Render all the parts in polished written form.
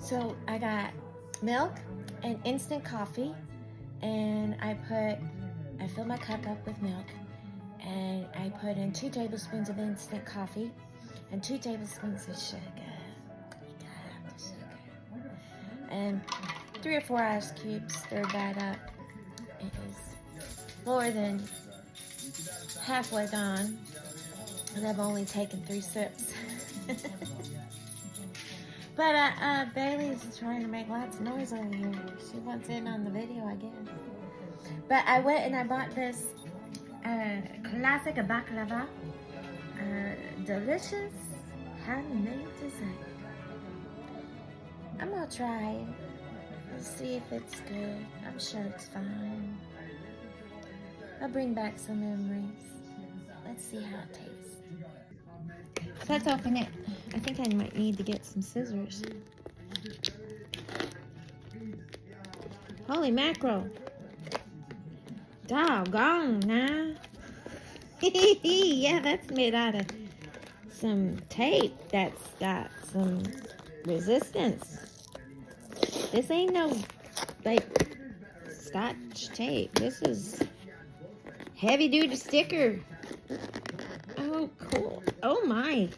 So I got milk and instant coffee, and I filled my cup up with milk, and I put in 2 tablespoons of instant coffee and 2 tablespoons of sugar. You gotta have the sugar. And 3 or 4 ice cubes. Stirred that up. It is more than halfway gone, and I've only taken 3 sips. But Bailey's trying to make lots of noise over here. She wants in on the video, I guess. But I went and I bought this classic baklava, delicious handmade dessert. I'm gonna try it. Let's see if it's good. I'm sure it's fine. I'll bring back some memories. Let's see how it tastes. So let's open it. I think I might need to get some scissors. Holy mackerel. Doggone now. Yeah, that's made out of some tape that's got some resistance. This ain't no, like, Scotch tape. This is heavy-duty sticker. Oh, cool. Oh, my.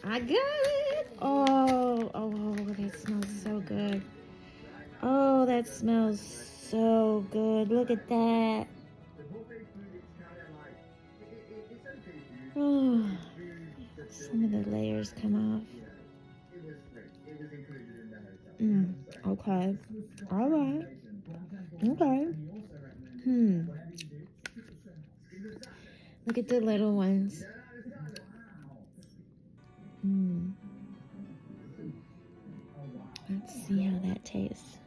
I got it. Oh, that smells so good. Oh, that smells so good. Look at that. Oh, some of the layers come off. Okay. All right. Okay. Look at the little ones. Let's see how that tastes.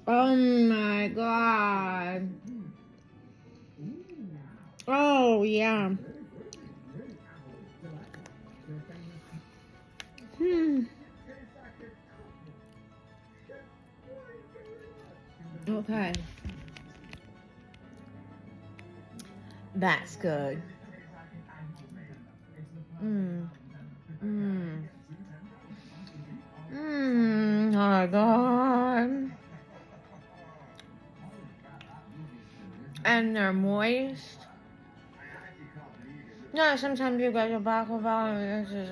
Oh my God. Oh yeah. Okay. That's good. Oh my God. And they're moist. No, sometimes you get a baklava and this is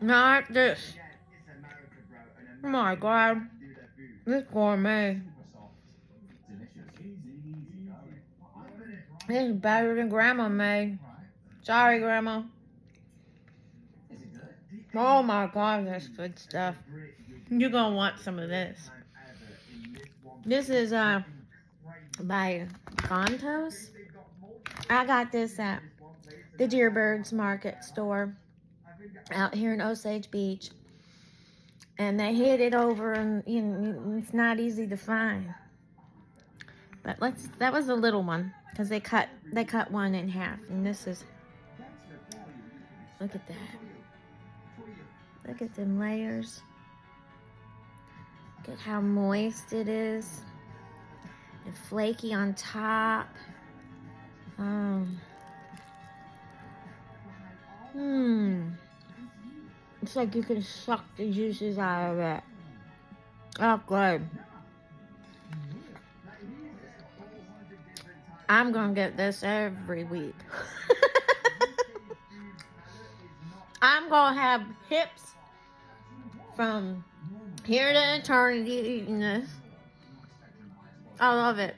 not this. Oh my God. This gourmet. This is better than Grandma made. Sorry, Grandma. Oh my God, that's good stuff. You're gonna want some of this. This is by Fontos. I got this at the Deerbirds Market store out here in Osage Beach, and they hid it over, and it's not easy to find. But that was a little one, because they cut one in half, and this is, look at that. Look at them layers. Look at how moist it is. And flaky on top. It's like you can suck the juices out of it. Oh, good. I'm gonna get this every week. I'm gonna have hips from here to eternity eating this. I love it.